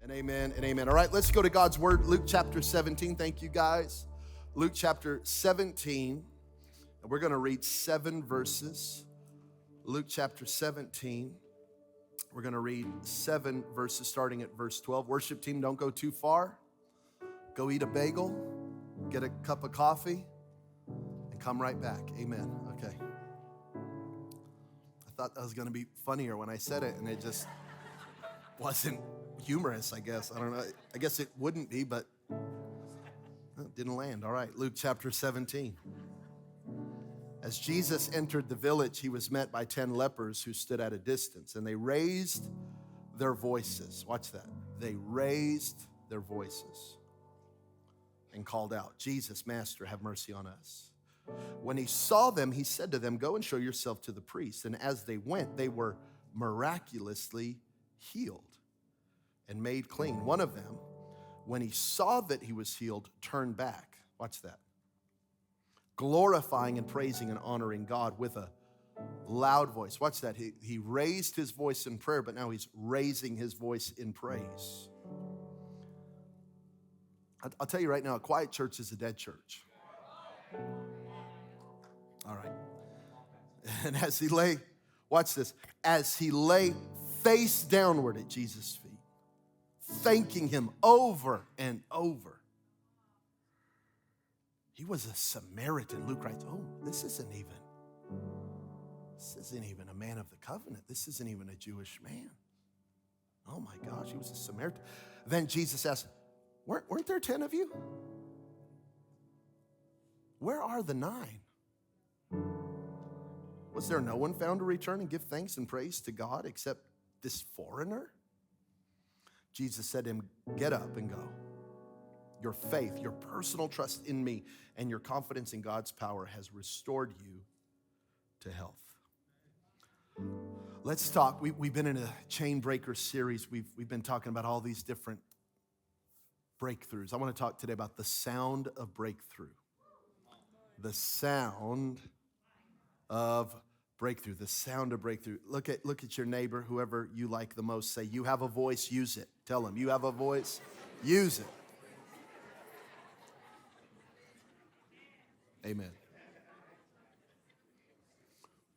And amen and amen. All right, let's go to God's word. Luke chapter 17. Thank you, guys. Luke chapter 17. And we're going to read 7 verses. Luke chapter 17. We're going to read 7 verses starting at verse 12. Worship team, don't go too far. Go eat a bagel, get a cup of coffee, and come right back. Amen. Okay. I thought that was going to be funnier when I said it, and it just wasn't humorous, I guess. I don't know. I guess it wouldn't be, but it didn't land. All right, Luke chapter 17. As Jesus entered the village, he was met by 10 lepers who stood at a distance, and they raised their voices. Watch that. They raised their voices and called out, "Jesus, Master, have mercy on us." When he saw them, he said to them, "Go and show yourself to the priest." And as they went, they were miraculously healed and made clean. One of them, when he saw that he was healed, turned back. Watch that. Glorifying and praising and honoring God with a loud voice. Watch that. He raised his voice in prayer, but now he's raising his voice in praise. I'll tell you right now, a quiet church is a dead church. All right. And as he lay, watch this, as he lay face downward at Jesus' feet, thanking him over and over. He was a Samaritan. Luke writes, this isn't even a man of the covenant. This isn't even a Jewish man. Oh my gosh, he was a Samaritan. Then Jesus asked, weren't there 10 of you? Where are the 9? Was there no one found to return and give thanks and praise to God except this foreigner? Jesus said to him, "Get up and go. Your faith, your personal trust in me, and your confidence in God's power has restored you to health." Let's talk. We've been in a chain breaker series. We've been talking about all these different breakthroughs. I want to talk today about the sound of breakthrough. The sound of breakthrough. The sound of breakthrough. Look at your neighbor, whoever you like the most. Say, "You have a voice, use it." Tell them, "You have a voice, use it." Amen.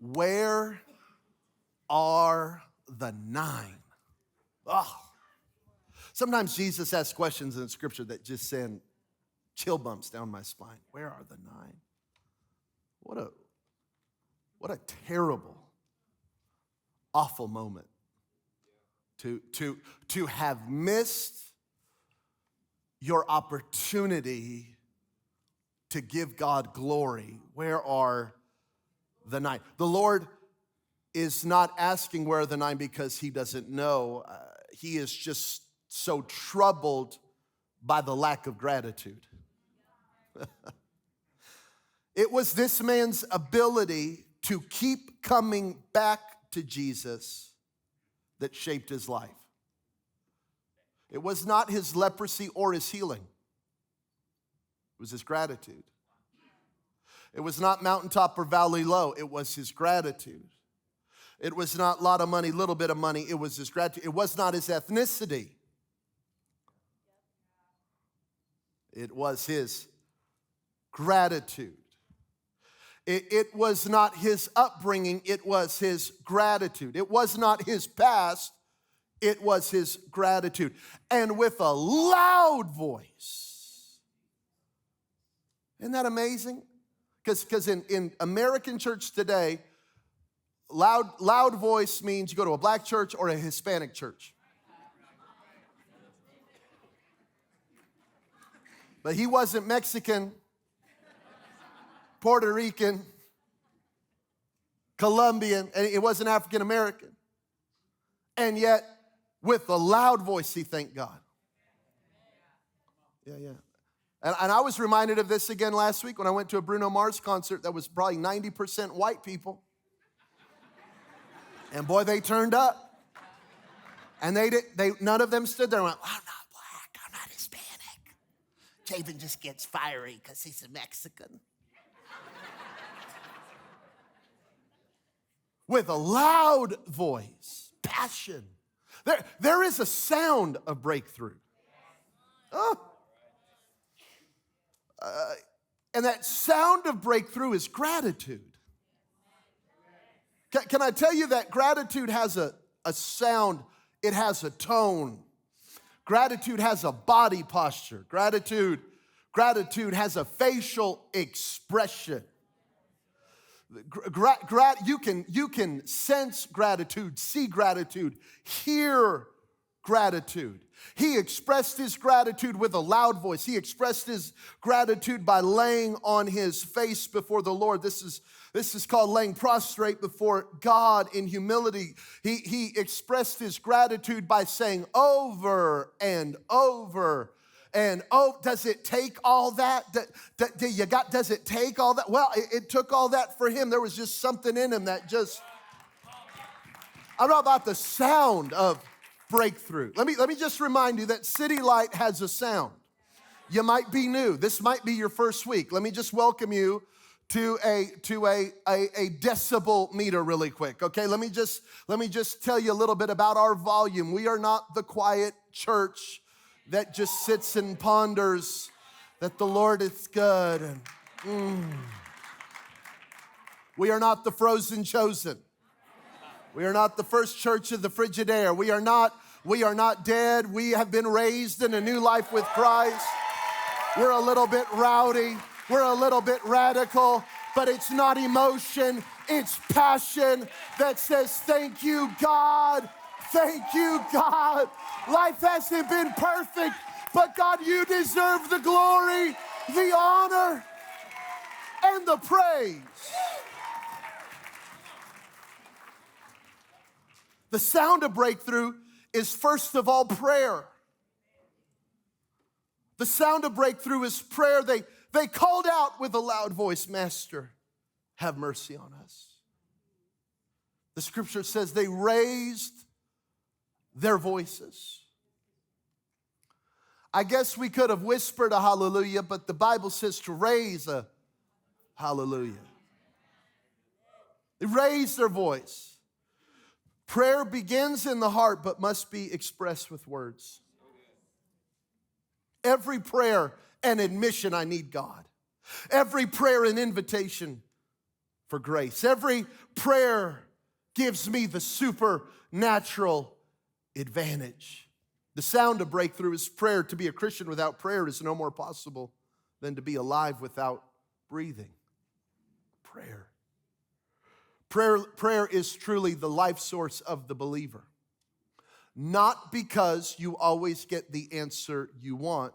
Where are the 9? Sometimes Jesus asks questions in Scripture that just send chill bumps down my spine. Where are the 9? What a terrible, awful moment to have missed your opportunity to give God glory. Where are the 9? The Lord is not asking where are the 9 because he doesn't know. He is just so troubled by the lack of gratitude. It was this man's ability to keep coming back to Jesus that shaped his life. It was not his leprosy or his healing. It was his gratitude. It was not mountaintop or valley low. It was his gratitude. It was not a lot of money, little bit of money. It was his gratitude. It was not his ethnicity. It was his gratitude. It was not his upbringing. It was his gratitude. It was not his past. It was his gratitude. And with a loud voice. Isn't that amazing? Because in American church today, loud voice means you go to a black church or a Hispanic church. But he wasn't Mexican, Puerto Rican, Colombian, and he wasn't African American. And yet, with a loud voice, he thanked God. Yeah. And I was reminded of this again last week when I went to a Bruno Mars concert that was probably 90% white people. And boy, they turned up. And none of them stood there and went, "I'm not black, I'm not Hispanic. Jabin just gets fiery because he's a Mexican." With a loud voice, passion, There is a sound of breakthrough. Oh. And that sound of breakthrough is gratitude. Can I tell you that gratitude has a sound, it has a tone. Gratitude has a body posture. Gratitude has a facial expression. You can sense gratitude, see gratitude, hear gratitude. He expressed his gratitude with a loud voice. He expressed his gratitude by laying on his face before the Lord. This is called laying prostrate before God in humility. He expressed his gratitude by saying over and over and oh, does it take all that? Does it take all that? Well, it took all that for him. There was just something in him that just, I'm not about the sound of breakthrough. Let me just remind you that City Light has a sound. You might be new. This might be your first week. Let me just welcome you to a decibel meter really quick. Okay, let me just tell you a little bit about our volume. We are not the quiet church that just sits and ponders that the Lord is good. We are not the frozen chosen. We are not the first church of the Frigidaire. We are not dead. We have been raised in a new life with Christ. We're a little bit rowdy. We're a little bit radical, but it's not emotion. It's passion that says, thank you, God. Thank you, God. Life hasn't been perfect, but God, you deserve the glory, the honor, and the praise. The sound of breakthrough is first of all prayer. The sound of breakthrough is prayer. They called out with a loud voice, Master, have mercy on us. The scripture says they raised their voices. I guess we could have whispered a hallelujah, but the Bible says to raise a hallelujah. They raised their voice. Prayer begins in the heart, but must be expressed with words. Every prayer and admission, I need God. Every prayer and invitation for grace. Every prayer gives me the supernatural advantage. The sound of breakthrough is prayer. To be a Christian without prayer is no more possible than to be alive without breathing. Prayer. Prayer is truly the life source of the believer. Not because you always get the answer you want,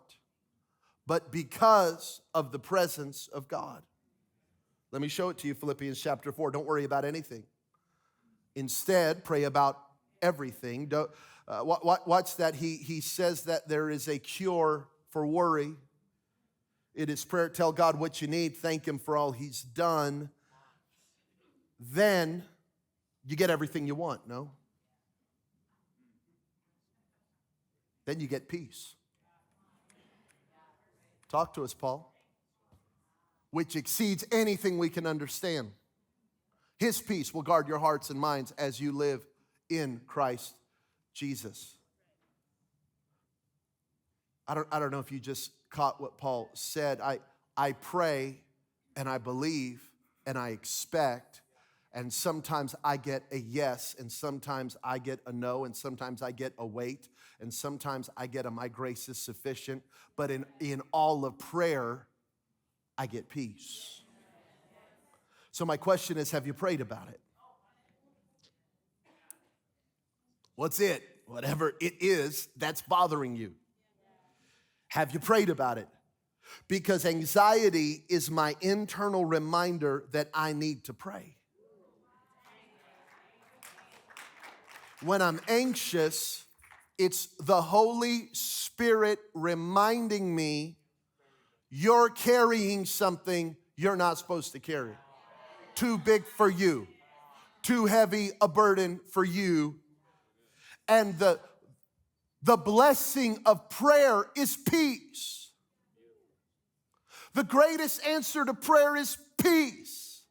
but because of the presence of God. Let me show it to you, Philippians chapter 4. Don't worry about anything. Instead, pray about everything. Watch that. He says that there is a cure for worry. It is prayer. Tell God what you need. Thank him for all he's done. Then you get everything you want, no? Then you get peace. Talk to us, Paul. Which exceeds anything we can understand. His peace will guard your hearts and minds as you live in Christ Jesus. I don't know if you just caught what Paul said. I pray and I believe and I expect, and sometimes I get a yes, and sometimes I get a no, and sometimes I get a wait, and sometimes I get a my grace is sufficient. But in all of prayer, I get peace. So my question is, have you prayed about it? What's it? Whatever it is that's bothering you. Have you prayed about it? Because anxiety is my internal reminder that I need to pray. When I'm anxious, it's the Holy Spirit reminding me you're carrying something you're not supposed to carry. Too big for you. Too heavy a burden for you. And the blessing of prayer is peace. The greatest answer to prayer is peace.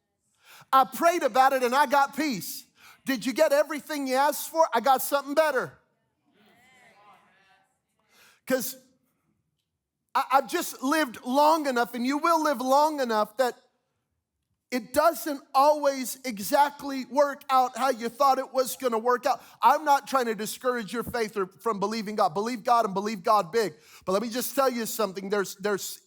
I prayed about it and I got peace. Did you get everything you asked for? I got something better. Because I've just lived long enough, and you will live long enough, that it doesn't always exactly work out how you thought it was going to work out. I'm not trying to discourage your faith from believing God. Believe God and believe God big. But let me just tell you something. There's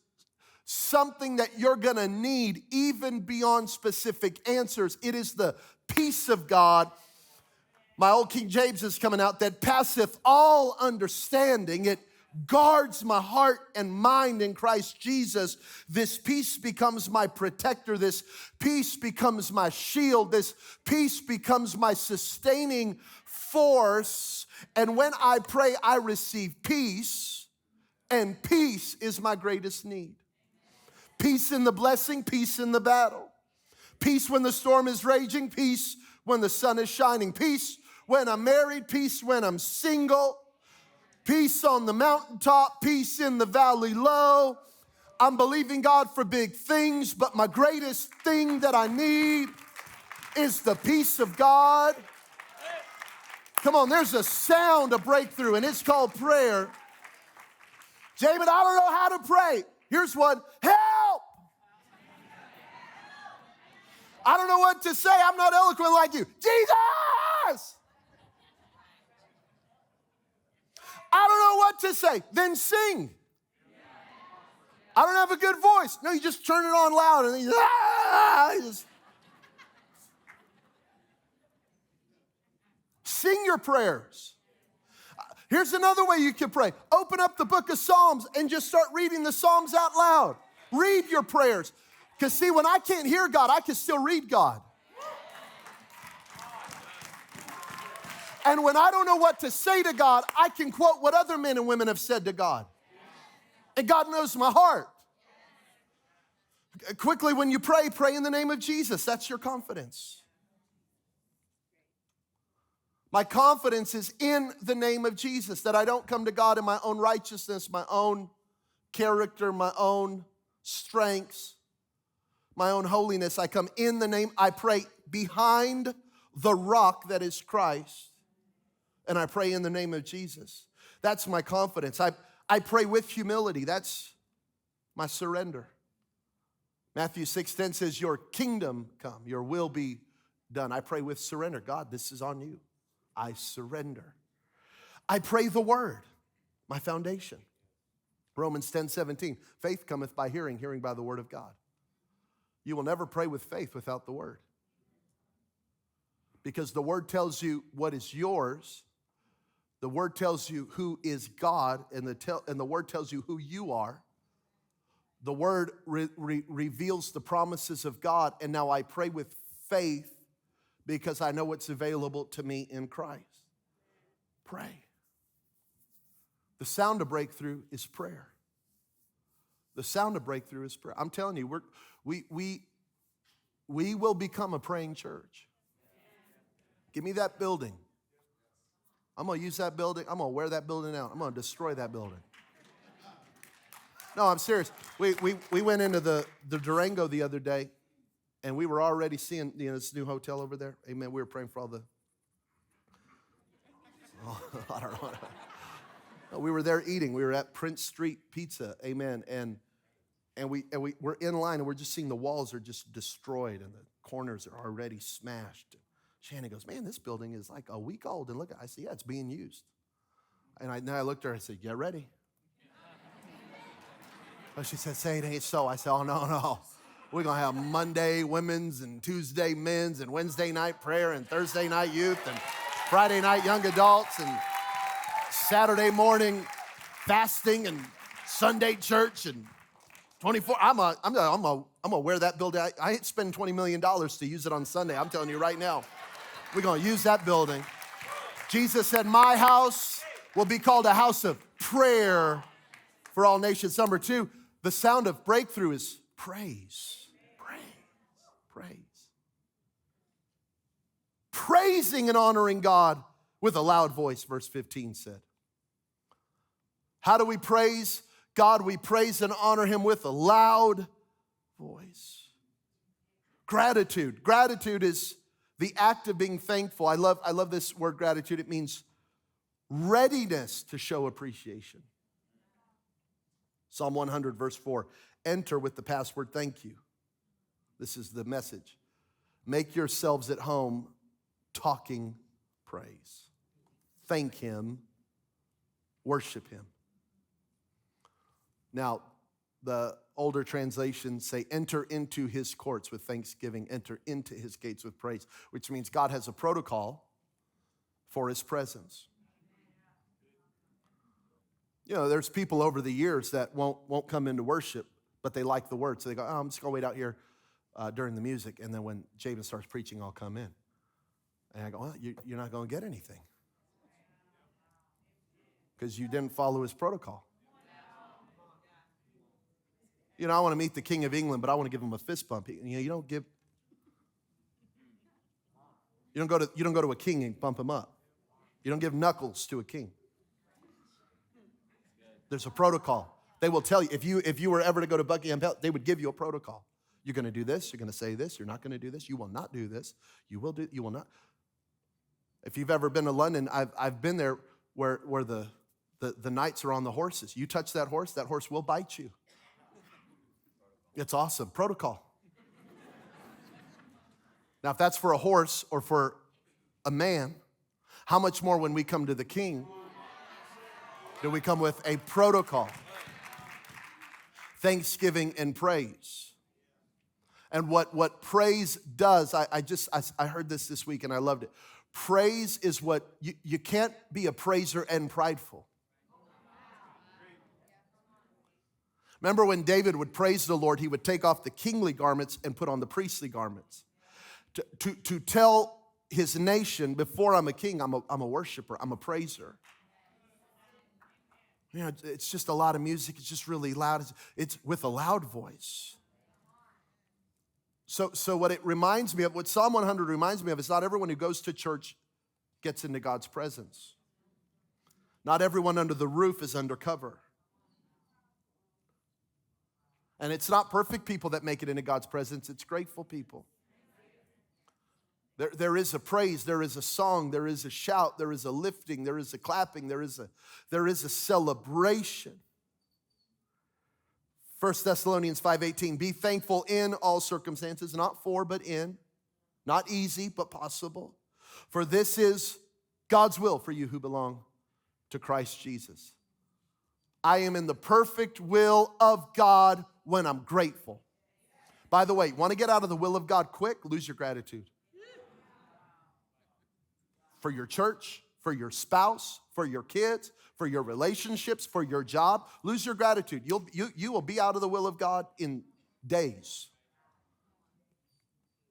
something that you're going to need even beyond specific answers. It is the peace of God. My old King James is coming out, that passeth all understanding. It guards my heart and mind in Christ Jesus. This peace becomes my protector. This peace becomes my shield. This peace becomes my sustaining force. And when I pray, I receive peace, and peace is my greatest need. Peace in the blessing, peace in the battle. Peace when the storm is raging, peace when the sun is shining. Peace when I'm married, peace when I'm single. Peace on the mountaintop, peace in the valley low. I'm believing God for big things, but my greatest thing that I need is the peace of God. Come on, there's a sound of breakthrough, and it's called prayer. Jabin, I don't know how to pray. Here's one. Help! I don't know what to say. I'm not eloquent like you. Jesus! I don't know what to say. Then sing. I don't have a good voice. No, you just turn it on loud and then you just sing your prayers. Here's another way you can pray. Open up the book of Psalms and just start reading the Psalms out loud. Read your prayers. Because see, when I can't hear God, I can still read God. And when I don't know what to say to God, I can quote what other men and women have said to God. And God knows my heart. Quickly, when you pray, pray in the name of Jesus. That's your confidence. My confidence is in the name of Jesus, that I don't come to God in my own righteousness, my own character, my own strengths, my own holiness. I come in the name. I pray behind the rock that is Christ. And I pray in the name of Jesus. That's my confidence. I pray with humility. That's my surrender. Matthew 6:10 says, your kingdom come, your will be done. I pray with surrender. God, this is on you. I surrender. I pray the word, my foundation. Romans 10:17, faith cometh by hearing, hearing by the word of God. You will never pray with faith without the word. Because the word tells you what is yours. The word tells you who is God, and the word tells you who you are. The word reveals the promises of God, and now I pray with faith because I know what's available to me in Christ. Pray. The sound of breakthrough is prayer. The sound of breakthrough is prayer. I'm telling you, we will become a praying church. Give me that building. I'm going to use that building. I'm going to wear that building out. I'm going to destroy that building. No, I'm serious. We went into the Durango the other day, and we were already seeing this new hotel over there. Amen. We were praying for all the... I don't know. No, we were there eating. We were at Prince Street Pizza. Amen. And we're in line, and we're just seeing the walls are just destroyed, and the corners are already smashed. Shanen goes, man, this building is like a week old. And look, I said, yeah, it's being used. And I looked at her, I said, get ready. Oh, she said, say it ain't so. I said, oh, no. We're going to have Monday women's and Tuesday men's and Wednesday night prayer and Thursday night youth and Friday night young adults and Saturday morning fasting and Sunday church and 24. I'm gonna wear that building. I ain't spending $20 million to use it on Sunday. I'm telling you right now. We're going to use that building. Jesus said, my house will be called a house of prayer for all nations. Number two, the sound of breakthrough is praise. Praise. Praising and honoring God with a loud voice, verse 15 said. How do we praise God? We praise and honor him with a loud voice. Gratitude. Gratitude is the act of being thankful. I love this word gratitude. It means readiness to show appreciation. Psalm 100, verse 4. Enter with the password, thank you. This is the message. Make yourselves at home talking praise. Thank him. Worship him. Now, the older translations say, enter into his courts with thanksgiving, enter into his gates with praise, which means God has a protocol for his presence. You know, there's people over the years that won't come into worship, but they like the word. So they go, I'm just going to wait out here during the music. And then when Jabin starts preaching, I'll come in. And I go, well, you're not going to get anything because you didn't follow his protocol. You know, I want to meet the King of England, but I want to give him a fist bump. You know, you don't go to a king and bump him up. You don't give knuckles to a king. There's a protocol. They will tell you, if you were ever to go to Buckingham Palace, they would give you a protocol. You're going to do this, you're going to say this, you're not going to do this, you will not do this, you will not. If you've ever been to London, I've been there where the knights are on the horses. You touch that horse will bite you. It's awesome. Protocol. Now, if that's for a horse or for a man, how much more when we come to the King do we come with a protocol? Thanksgiving and praise. And what praise does, I heard this week and I loved it. Praise is what, you can't be a praiser and prideful. Remember when David would praise the Lord, he would take off the kingly garments and put on the priestly garments. To tell his nation, before I'm a king, I'm a worshiper, I'm a praiser. You know, it's just a lot of music, it's just really loud, it's with a loud voice. So what it reminds me of, what Psalm 100 reminds me of, is not everyone who goes to church gets into God's presence. Not everyone under the roof is undercover. And it's not perfect people that make it into God's presence, it's grateful people. There is a praise, there is a song, there is a shout, there is a lifting, there is a clapping, there is a celebration. 1 Thessalonians 5:18, be thankful in all circumstances, not for, but in. Not easy, but possible. For this is God's will for you who belong to Christ Jesus. I am in the perfect will of God when I'm grateful. By the way, want to get out of the will of God quick? Lose your gratitude. For your church, for your spouse, for your kids, for your relationships, for your job. Lose your gratitude. You will be out of the will of God in days.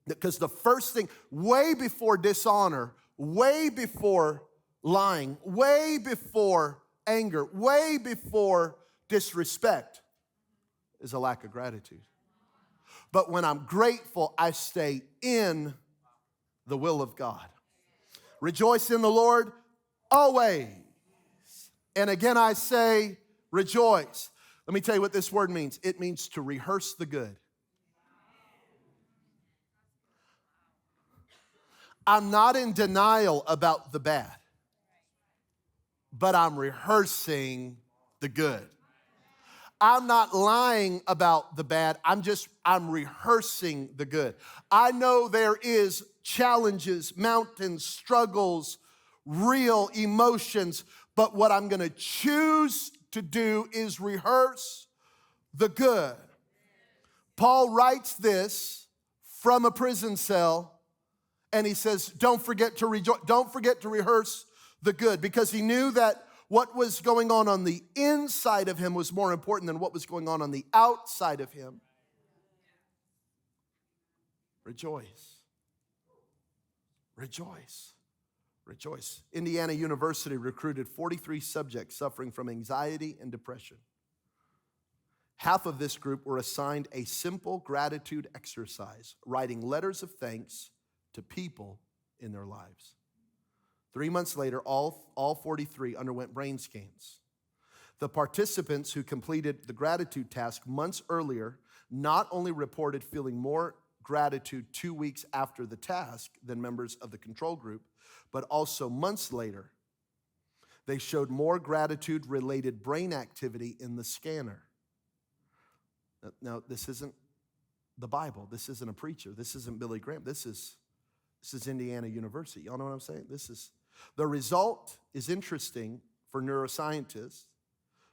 Because the first thing, way before dishonor, way before lying, way before anger, way before disrespect, is a lack of gratitude. But when I'm grateful, I stay in the will of God. Rejoice in the Lord always. And again I say, rejoice. Let me tell you what this word means. It means to rehearse the good. I'm not in denial about the bad, but I'm rehearsing the good. I'm not lying about the bad. I'm rehearsing the good. I know there is challenges, mountains, struggles, real emotions, but what I'm going to choose to do is rehearse the good. Paul writes this from a prison cell, and he says, don't forget to rejoice. Don't forget to rehearse the good, because he knew that what was going on the inside of him was more important than what was going on the outside of him. Rejoice. Rejoice. Rejoice. Indiana University recruited 43 subjects suffering from anxiety and depression. Half of this group were assigned a simple gratitude exercise, writing letters of thanks to people in their lives. 3 months later, all 43 underwent brain scans. The participants who completed the gratitude task months earlier not only reported feeling more gratitude 2 weeks after the task than members of the control group, but also months later, they showed more gratitude-related brain activity in the scanner. Now, this isn't the Bible. This isn't a preacher. This isn't Billy Graham. This is Indiana University. Y'all know what I'm saying? The result is interesting for neuroscientists,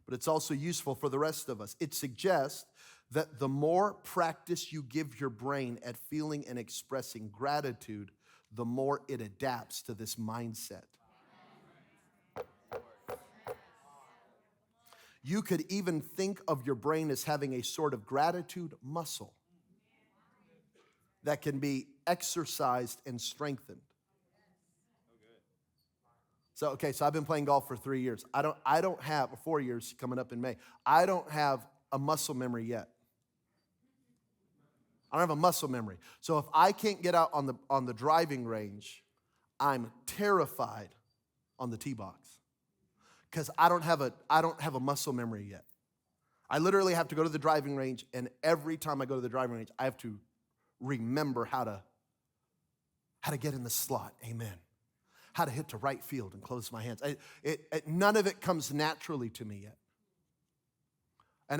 but it's also useful for the rest of us. It suggests that the more practice you give your brain at feeling and expressing gratitude, the more it adapts to this mindset. You could even think of your brain as having a sort of gratitude muscle that can be exercised and strengthened. So I've been playing golf for 3 years. I don't have 4 years coming up in May. I don't have a muscle memory yet. I don't have a muscle memory. So if I can't get out on the driving range, I'm terrified on the tee box because I don't have a muscle memory yet. I literally have to go to the driving range, and every time I go to the driving range, I have to remember how to get in the slot. Amen. How to hit to right field and close my hands. None of it comes naturally to me yet.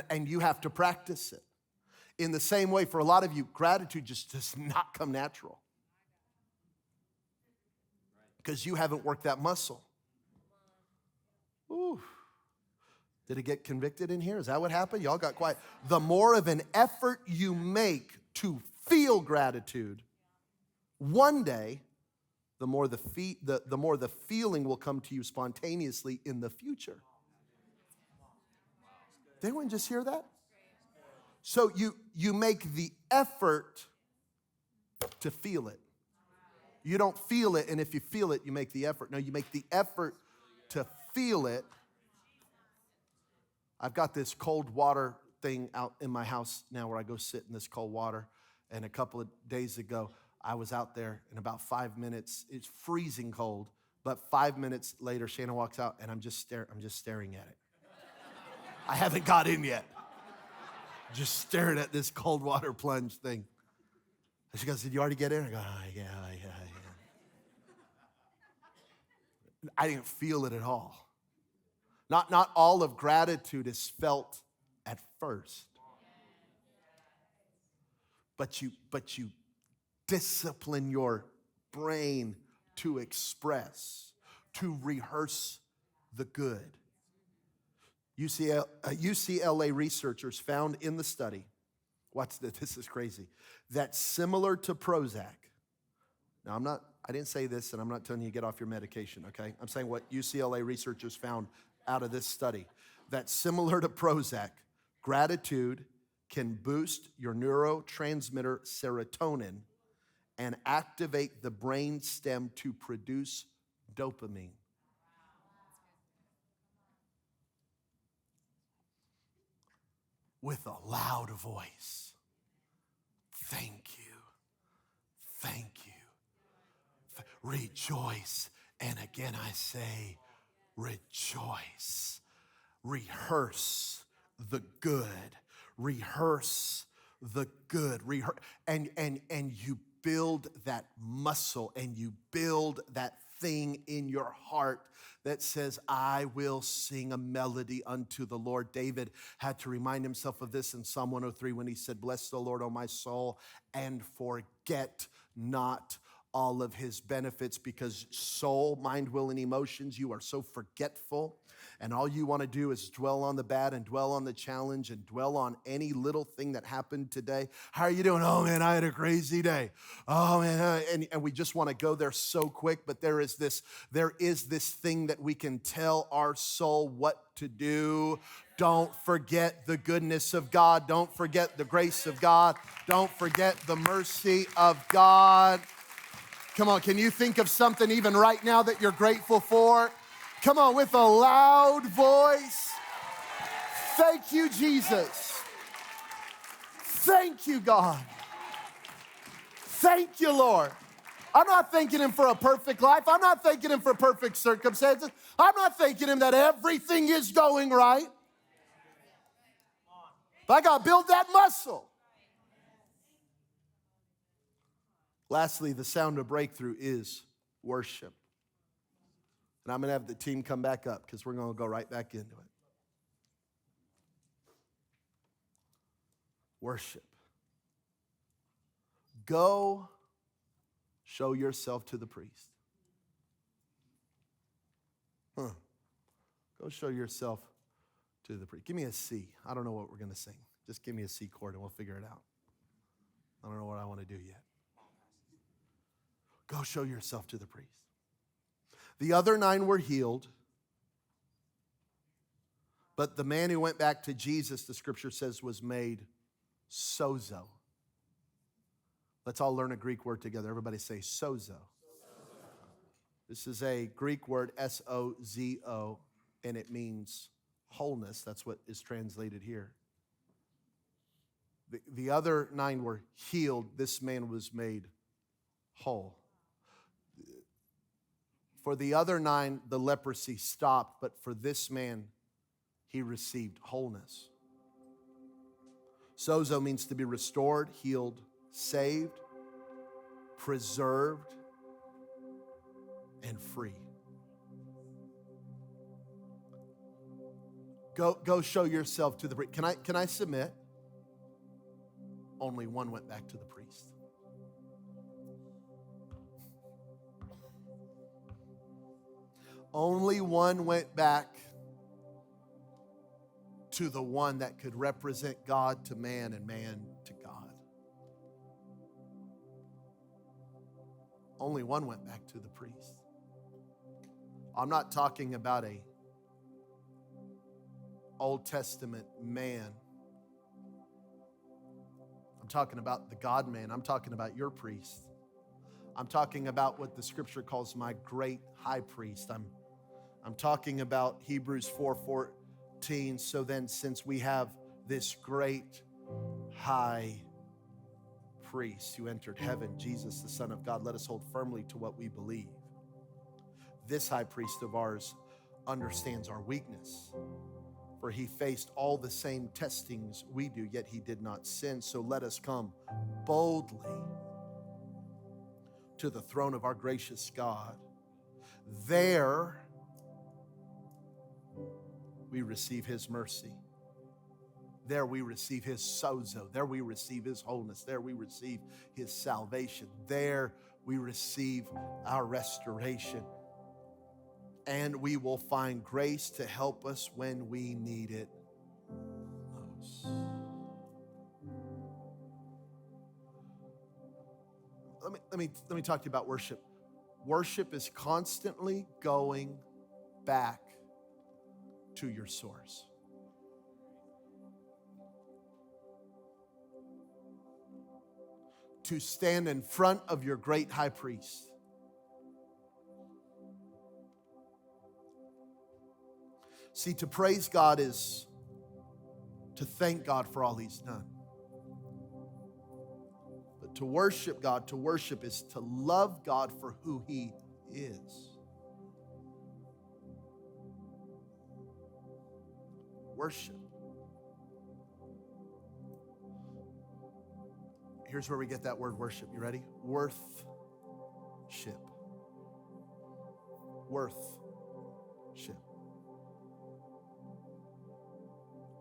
And you have to practice it. In the same way, for a lot of you, gratitude just does not come natural. Because you haven't worked that muscle. Ooh. Did it get convicted in here? Is that what happened? Y'all got quiet. The more of an effort you make to feel gratitude, one day, the more the feeling will come to you spontaneously in the future. Did anyone just hear that? So you make the effort to feel it. You don't feel it, and if you feel it, you make the effort. No, you make the effort to feel it. I've got this cold water thing out in my house now where I go sit in this cold water. And a couple of days ago, I was out there in about 5 minutes. It's freezing cold, but 5 minutes later, Shanen walks out, and I'm just staring at it. I haven't got in yet. Just staring at this cold water plunge thing. And she goes, "Did you already get in?" I go, "Oh, yeah. I didn't feel it at all. Not all of gratitude is felt at first. But you discipline your brain to express, to rehearse the good. UCLA researchers found in the study, watch this is crazy, that similar to Prozac. Now I didn't say this, and I'm not telling you to get off your medication, okay? I'm saying what UCLA researchers found out of this study, that similar to Prozac, gratitude can boost your neurotransmitter serotonin and activate the brain stem to produce dopamine. With a loud voice. Thank you. Thank you. Rejoice. And again I say, rejoice. Rehearse the good. Rehearse the good. And you build that muscle and you build that thing in your heart that says, I will sing a melody unto the Lord. David had to remind himself of this in Psalm 103 when he said, bless the Lord, O my soul, and forget not all of his benefits, because soul, mind, will, and emotions, you are so forgetful. And all you want to do is dwell on the bad and dwell on the challenge and dwell on any little thing that happened today. How are you doing? Oh, man, I had a crazy day. Oh, man. And we just want to go there so quick. But there is this thing that we can tell our soul what to do. Don't forget the goodness of God. Don't forget the grace of God. Don't forget the mercy of God. Come on, can you think of something even right now that you're grateful for? Come on, with a loud voice. Thank you, Jesus. Thank you, God. Thank you, Lord. I'm not thanking him for a perfect life. I'm not thanking him for perfect circumstances. I'm not thanking him that everything is going right. But I got to build that muscle. Lastly, the sound of breakthrough is worship. And I'm going to have the team come back up because we're going to go right back into it. Worship. Go show yourself to the priest. Go show yourself to the priest. Give me a C. I don't know what we're going to sing. Just give me a C chord and we'll figure it out. I don't know what I want to do yet. Go show yourself to the priest. The other 9 were healed, but the man who went back to Jesus, the scripture says, was made sozo. Let's all learn a Greek word together. Everybody say sozo. This is a Greek word, S-O-Z-O, and it means wholeness. That's what is translated here. The other 9 were healed. This man was made whole. For the other 9, the leprosy stopped, but for this man, he received wholeness. Sozo means to be restored, healed, saved, preserved, and free. Go show yourself to the priest. Can I submit? Only one went back to the priest. Only one went back to the one that could represent God to man and man to God. Only one went back to the priest. I'm not talking about a Old Testament man. I'm talking about the God man. I'm talking about your priest. I'm talking about what the scripture calls my great high priest. I'm talking about Hebrews 4:14. So then, since we have this great high priest who entered heaven, Jesus, the Son of God, let us hold firmly to what we believe. This high priest of ours understands our weakness, for he faced all the same testings we do, yet he did not sin. So let us come boldly to the throne of our gracious God. There we receive his mercy. There we receive his sozo. There we receive his wholeness. There we receive his salvation. There we receive our restoration. And we will find grace to help us when we need it most. Let me talk to you about worship. Worship is constantly going back to your source. To stand in front of your great high priest. See, to praise God is to thank God for all he's done. But to worship God, to worship is to love God for who he is. Worship. Here's where we get that word worship. You ready? Worthship. Worthship.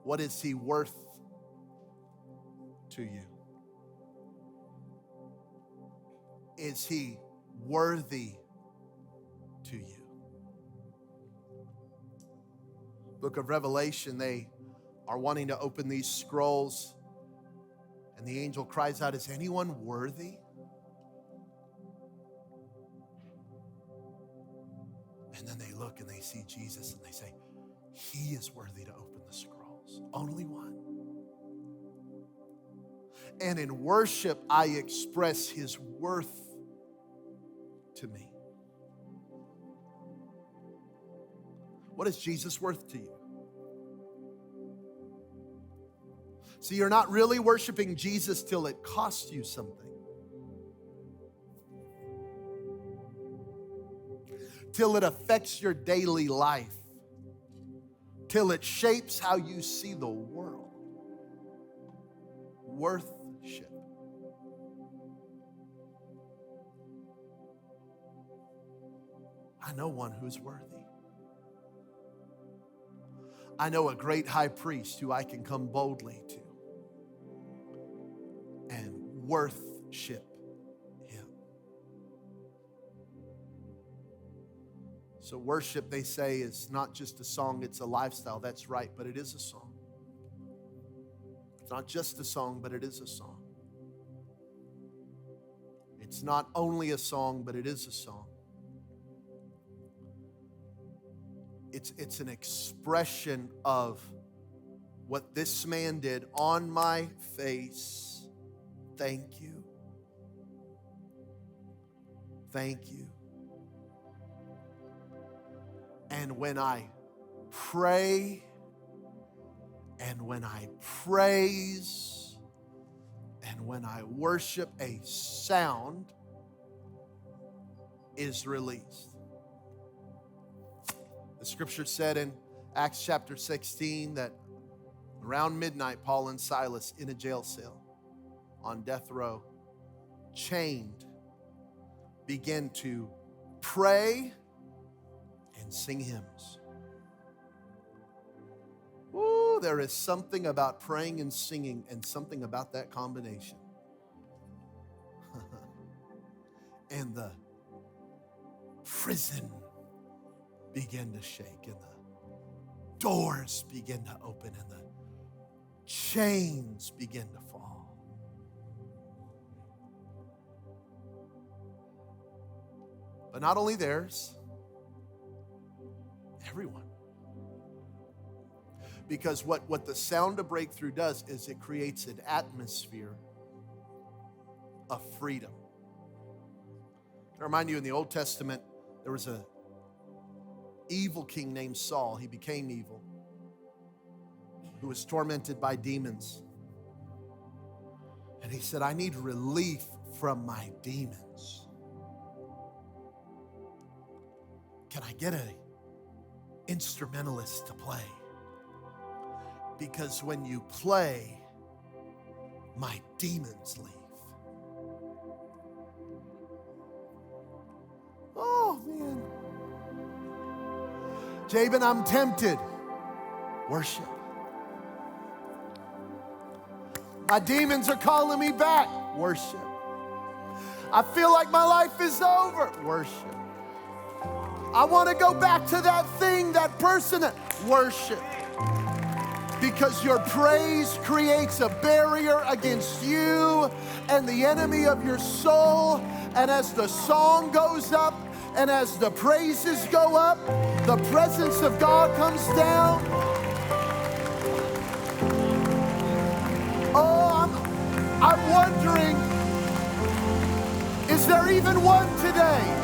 What is he worth to you? Is he worthy to you? Book of Revelation, they are wanting to open these scrolls, and the angel cries out, "Is anyone worthy?" And then they look and they see Jesus and they say, "He is worthy to open the scrolls." Only one. And in worship, I express his worth to me. What is Jesus worth to you? See, you're not really worshiping Jesus till it costs you something. Till it affects your daily life. Till it shapes how you see the world. Worthship. I know one who's worthy. I know a great high priest who I can come boldly to. worship Him. So worship, they say, is not just a song, it's a lifestyle. That's right, but it is a song. It's not just a song, but it is a song. It's not only a song, but it is a song. It's an expression of what this man did. On my face, thank you. Thank you. And when I pray, and when I praise, and when I worship, a sound is released. The scripture said in Acts chapter 16 that around midnight, Paul and Silas in a jail cell on death row, chained, began to pray and sing hymns. Ooh, there is something about praying and singing, and something about that combination. And the prison began to shake, and the doors began to open, and the chains began to fall. But not only theirs, everyone. Because what the sound of breakthrough does is it creates an atmosphere of freedom. I remind you, in the Old Testament, there was a evil king named Saul. He became evil, who was tormented by demons. And he said, I need relief from my demons. Can I get an instrumentalist to play? Because when you play, my demons leave. Oh, man. Jabin, I'm tempted. Worship. My demons are calling me back. Worship. I feel like my life is over. Worship. I want to go back to that thing, that person. Worship. Because your praise creates a barrier against you and the enemy of your soul. And as the song goes up and as the praises go up, the presence of God comes down. Oh, I'm wondering, is there even one today?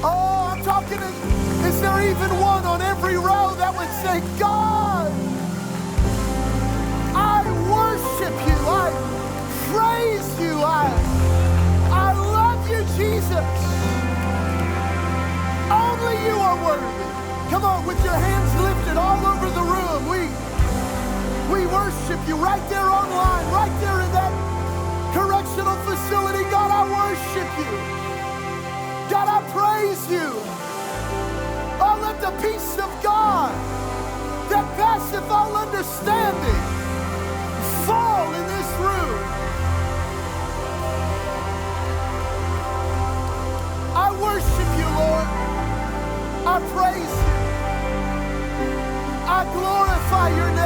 Oh, I'm talking, is there even one on every row that would say, God, I worship you, I praise you, I love you, Jesus. Only you are worthy. Come on, with your hands lifted all over the room, we worship you right there online, right there in that correctional facility. God, I worship you. God, I praise you. Oh, let the peace of God that passeth all understanding fall in this room. I worship you, Lord. I praise you. I glorify your name.